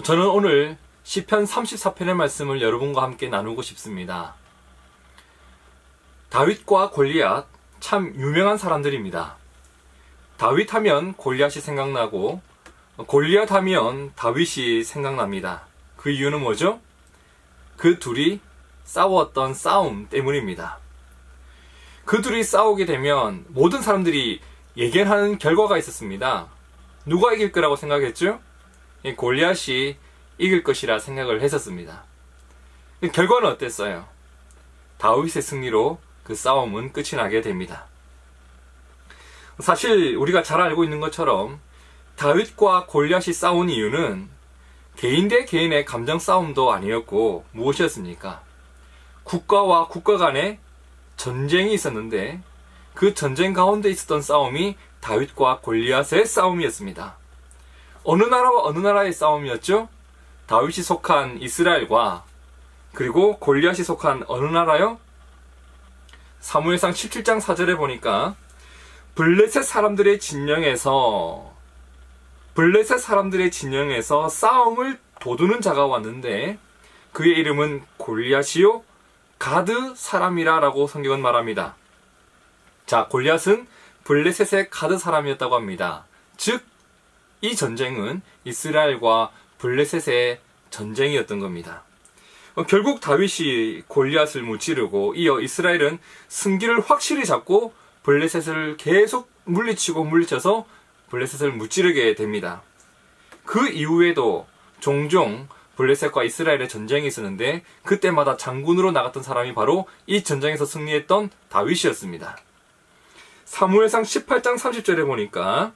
저는 오늘 시편 34편의 말씀을 여러분과 함께 나누고 싶습니다. 다윗과 골리앗, 참 유명한 사람들입니다. 다윗 하면 골리앗이 생각나고 골리앗 하면 다윗이 생각납니다. 그 이유는 뭐죠? 그 둘이 싸웠던 싸움 때문입니다. 그 둘이 싸우게 되면 모든 사람들이 예견하는 결과가 있었습니다. 누가 이길 거라고 생각했죠? 골리앗이 이길 것이라 생각을 했었습니다. 결과는 어땠어요? 다윗의 승리로 그 싸움은 끝이 나게 됩니다. 사실 우리가 잘 알고 있는 것처럼 다윗과 골리앗이 싸운 이유는 개인 대 개인의 감정 싸움도 아니었고 무엇이었습니까? 국가와 국가 간의 전쟁이 있었는데 그 전쟁 가운데 있었던 싸움이 다윗과 골리앗의 싸움이었습니다. 어느 나라와 어느 나라의 싸움이었죠? 다윗이 속한 이스라엘과 그리고 골리앗이 속한 어느 나라요? 사무엘상 17장 4절에 보니까 블레셋 사람들의 진영에서 싸움을 도두는 자가 왔는데 그의 이름은 골리앗이요 가드 사람이라 라고 성경은 말합니다. 자, 골리앗은 블레셋의 가드 사람이었다고 합니다. 즉, 이 전쟁은 이스라엘과 블레셋의 전쟁이었던 겁니다. 결국 다윗이 골리앗을 무찌르고 이어 이스라엘은 승기를 확실히 잡고 블레셋을 계속 물리쳐서 블레셋을 무찌르게 됩니다. 그 이후에도 종종 블레셋과 이스라엘의 전쟁이 있었는데 그때마다 장군으로 나갔던 사람이 바로 이 전쟁에서 승리했던 다윗이었습니다. 사무엘상 18장 30절에 보니까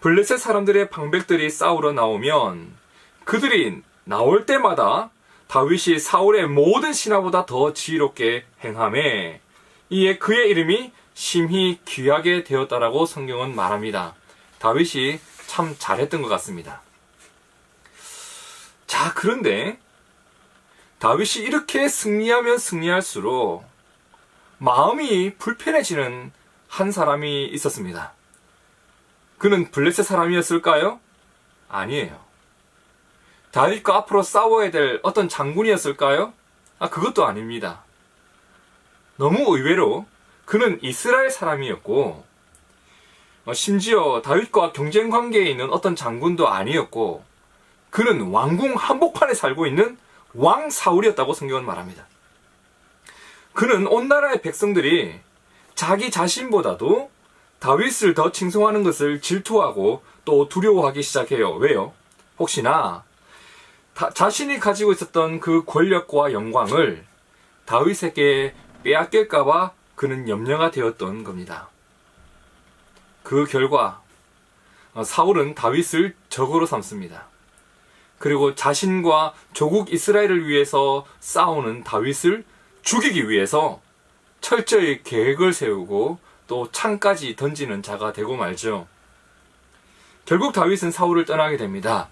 블레셋 사람들의 방백들이 싸우러 나오면 그들이 나올 때마다 다윗이 사울의 모든 신하보다 더 지혜롭게 행하매 이에 그의 이름이 심히 귀하게 되었다라고 성경은 말합니다. 다윗이 참 잘했던 것 같습니다. 자, 그런데 다윗이 이렇게 승리하면 승리할수록 마음이 불편해지는 한 사람이 있었습니다. 그는 블레셋 사람이었을까요? 아니에요. 다윗과 앞으로 싸워야 될 어떤 장군이었을까요? 그것도 아닙니다. 너무 의외로 그는 이스라엘 사람이었고 심지어 다윗과 경쟁 관계에 있는 어떤 장군도 아니었고 그는 왕궁 한복판에 살고 있는 왕 사울이었다고 성경은 말합니다. 그는 온 나라의 백성들이 자기 자신보다도 다윗을 더 칭송하는 것을 질투하고 또 두려워하기 시작해요. 왜요? 혹시나 자신이 가지고 있었던 그 권력과 영광을 다윗에게 빼앗길까봐 그는 염려가 되었던 겁니다. 그 결과 사울은 다윗을 적으로 삼습니다. 그리고 자신과 조국 이스라엘을 위해서 싸우는 다윗을 죽이기 위해서 철저히 계획을 세우고 또 창까지 던지는 자가 되고 말죠. 결국 다윗은 사울을 떠나게 됩니다.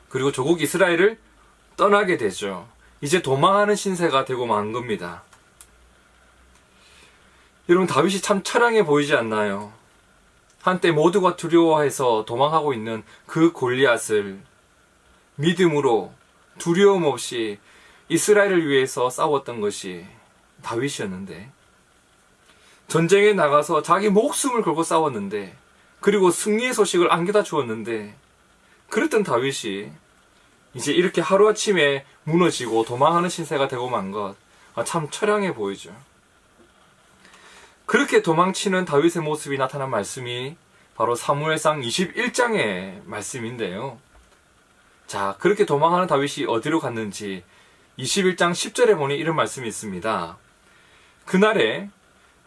그리고 조국 이스라엘을 떠나게 되죠. 이제 도망하는 신세가 되고 만 겁니다. 여러분, 다윗이 참 처량해 보이지 않나요? 한때 모두가 두려워해서 도망하고 있는 그 골리앗을 믿음으로 두려움 없이 이스라엘을 위해서 싸웠던 것이 다윗이었는데 전쟁에 나가서 자기 목숨을 걸고 싸웠는데 그리고 승리의 소식을 안겨다 주었는데 그랬던 다윗이 이제 이렇게 하루아침에 무너지고 도망하는 신세가 되고 만 것 참 처량해 보이죠. 그렇게 도망치는 다윗의 모습이 나타난 말씀이 바로 사무엘상 21장의 말씀인데요. 자, 그렇게 도망하는 다윗이 어디로 갔는지 21장 10절에 보니 이런 말씀이 있습니다. 그날에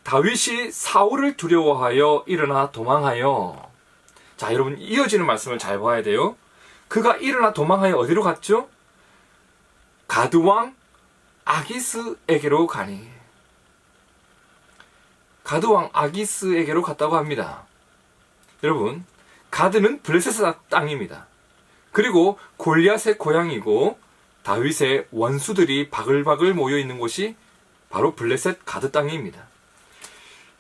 다윗이 사울을 두려워하여 일어나 도망하여. 자, 여러분, 이어지는 말씀을 잘 봐야 돼요. 그가 일어나 도망하여 어디로 갔죠? 가드왕 아기스에게로 가니. 가드왕 아기스에게로 갔다고 합니다. 여러분, 가드는 블레셋 땅입니다. 그리고 골리앗의 고향이고 다윗의 원수들이 바글바글 모여있는 곳이 바로 블레셋 가드 땅입니다.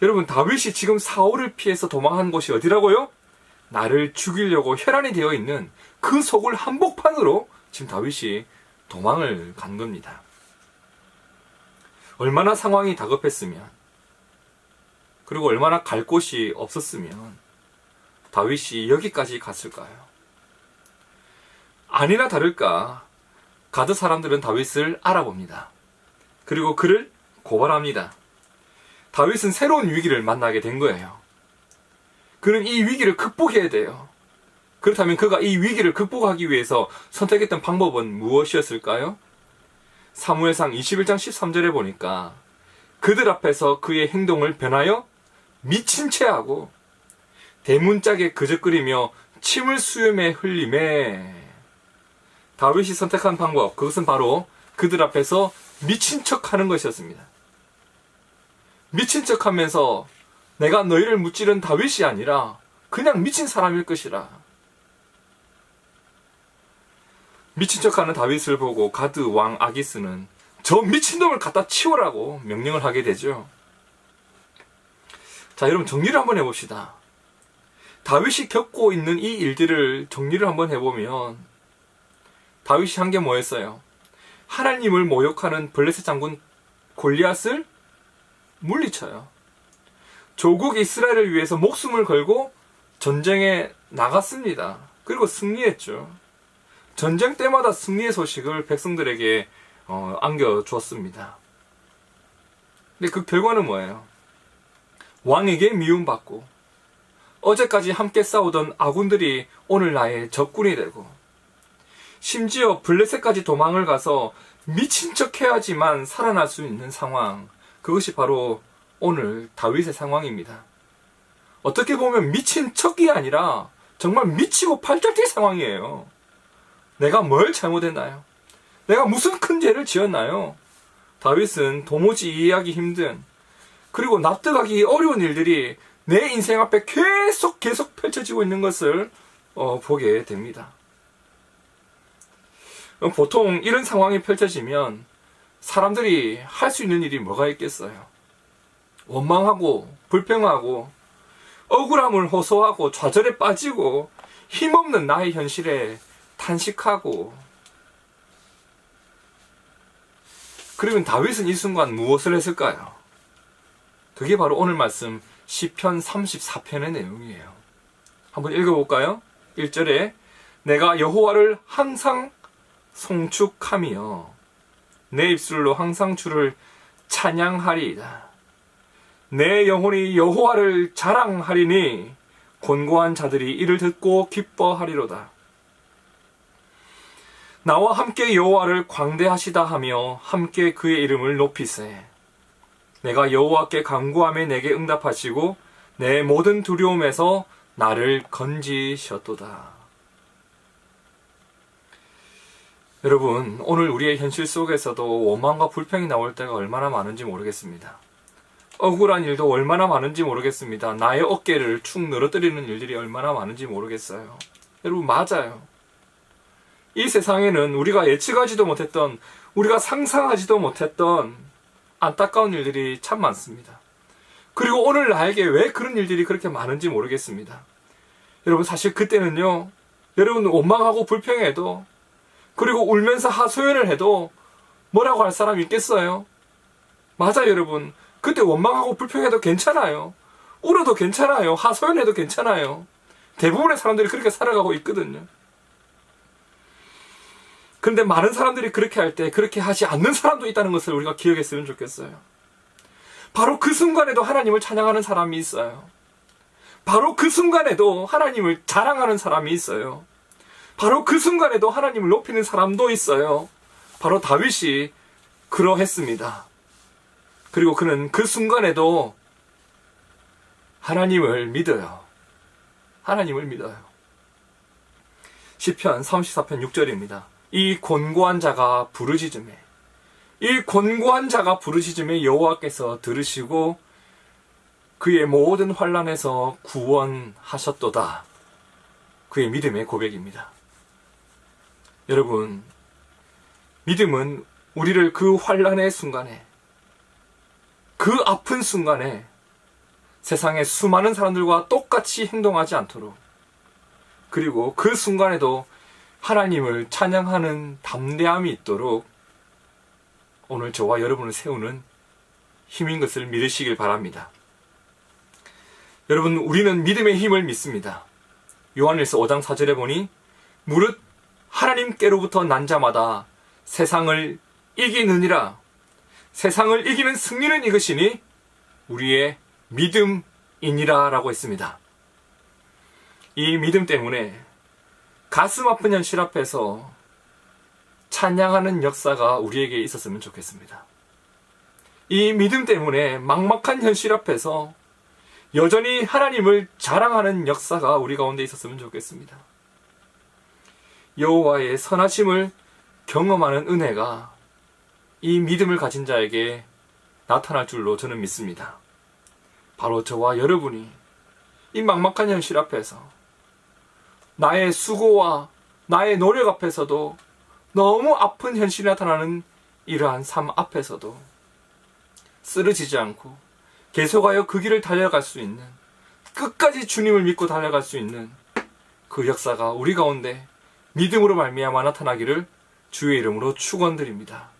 여러분, 다윗이 지금 사울을 피해서 도망한 곳이 어디라고요? 나를 죽이려고 혈안이 되어 있는 그 속을 한복판으로 지금 다윗이 도망을 간 겁니다. 얼마나 상황이 다급했으면, 그리고 얼마나 갈 곳이 없었으면 다윗이 여기까지 갔을까요? 아니나 다를까 가드 사람들은 다윗을 알아봅니다. 그리고 그를 고발합니다. 다윗은 새로운 위기를 만나게 된 거예요. 그는 이 위기를 극복해야 돼요. 그렇다면 그가 이 위기를 극복하기 위해서 선택했던 방법은 무엇이었을까요? 사무엘상 21장 13절에 보니까 그들 앞에서 그의 행동을 변하여 미친 채 하고 대문짝에 그적거리며 침을 수염에 흘리매. 다윗이 선택한 방법, 그것은 바로 그들 앞에서 미친 척하는 것이었습니다. 미친 척하면서 내가 너희를 무찌른 다윗이 아니라 그냥 미친 사람일 것이라. 미친 척하는 다윗을 보고 가드 왕 아기스는 저 미친놈을 갖다 치우라고 명령을 하게 되죠. 자, 여러분 정리를 한번 해봅시다. 다윗이 겪고 있는 이 일들을 정리를 한번 해보면 다윗이 한 게 뭐였어요? 하나님을 모욕하는 블레셋 장군 골리앗을 물리쳐요. 조국 이스라엘을 위해서 목숨을 걸고 전쟁에 나갔습니다. 그리고 승리했죠. 전쟁 때마다 승리의 소식을 백성들에게 안겨주었습니다. 근데 그 결과는 뭐예요? 왕에게 미움받고 어제까지 함께 싸우던 아군들이 오늘 나의 적군이 되고 심지어 블레셋까지 도망을 가서 미친 척 해야지만 살아날 수 있는 상황, 그것이 바로 오늘 다윗의 상황입니다. 어떻게 보면 미친 척이 아니라 정말 미치고 팔짝 뛸 상황이에요. 내가 뭘 잘못했나요? 내가 무슨 큰 죄를 지었나요? 다윗은 도무지 이해하기 힘든, 그리고 납득하기 어려운 일들이 내 인생 앞에 계속 펼쳐지고 있는 것을 보게 됩니다. 보통 이런 상황이 펼쳐지면 사람들이 할 수 있는 일이 뭐가 있겠어요? 원망하고 불평하고 억울함을 호소하고 좌절에 빠지고 힘없는 나의 현실에 탄식하고. 그러면 다윗은 이 순간 무엇을 했을까요? 그게 바로 오늘 말씀 시편 34편의 내용이에요. 한번 읽어볼까요? 1절에 내가 여호와를 항상 송축하며 내 입술로 항상 주를 찬양하리이다. 내 영혼이 여호와를 자랑하리니 곤고한 자들이 이를 듣고 기뻐하리로다. 나와 함께 여호와를 광대하시다 하며 함께 그의 이름을 높이세. 내가 여호와께 간구하며 내게 응답하시고 내 모든 두려움에서 나를 건지셨도다. 여러분, 오늘 우리의 현실 속에서도 원망과 불평이 나올 때가 얼마나 많은지 모르겠습니다. 억울한 일도 얼마나 많은지 모르겠습니다. 나의 어깨를 축 늘어뜨리는 일들이 얼마나 많은지 모르겠어요. 여러분, 맞아요. 이 세상에는 우리가 예측하지도 못했던, 우리가 상상하지도 못했던 안타까운 일들이 참 많습니다. 그리고 오늘 나에게 왜 그런 일들이 그렇게 많은지 모르겠습니다. 여러분, 사실 그때는요, 여러분 원망하고 불평해도, 그리고 울면서 하소연을 해도 뭐라고 할 사람이 있겠어요? 맞아요, 여러분. 그때 원망하고 불평해도 괜찮아요. 울어도 괜찮아요. 하소연해도 괜찮아요. 대부분의 사람들이 그렇게 살아가고 있거든요. 그런데 많은 사람들이 그렇게 할 때 그렇게 하지 않는 사람도 있다는 것을 우리가 기억했으면 좋겠어요. 바로 그 순간에도 하나님을 찬양하는 사람이 있어요. 바로 그 순간에도 하나님을 자랑하는 사람이 있어요. 바로 그 순간에도 하나님을 높이는 사람도 있어요. 바로 다윗이 그러했습니다. 그리고 그는 그 순간에도 하나님을 믿어요. 하나님을 믿어요. 시편 34편 6절입니다. 이 곤고한 자가 부르짖음에, 이 곤고한 자가 부르짖음에 여호와께서 들으시고 그의 모든 환난에서 구원하셨도다. 그의 믿음의 고백입니다. 여러분, 믿음은 우리를 그 환난의 순간에, 그 아픈 순간에 세상의 수많은 사람들과 똑같이 행동하지 않도록, 그리고 그 순간에도 하나님을 찬양하는 담대함이 있도록 오늘 저와 여러분을 세우는 힘인 것을 믿으시길 바랍니다. 여러분, 우리는 믿음의 힘을 믿습니다. 요한일서 5장 4절에 보니 무릇 하나님께로부터 난 자마다 세상을 이기느니라. 세상을 이기는 승리는 이것이니 우리의 믿음이니라 라고 했습니다. 이 믿음 때문에 가슴 아픈 현실 앞에서 찬양하는 역사가 우리에게 있었으면 좋겠습니다. 이 믿음 때문에 막막한 현실 앞에서 여전히 하나님을 자랑하는 역사가 우리 가운데 있었으면 좋겠습니다. 여호와의 선하심을 경험하는 은혜가 이 믿음을 가진 자에게 나타날 줄로 저는 믿습니다. 바로 저와 여러분이 이 막막한 현실 앞에서 나의 수고와 나의 노력 앞에서도 너무 아픈 현실이 나타나는 이러한 삶 앞에서도 쓰러지지 않고 계속하여 그 길을 달려갈 수 있는, 끝까지 주님을 믿고 달려갈 수 있는 그 역사가 우리 가운데 믿음으로 말미암아 나타나기를 주의 이름으로 축원드립니다.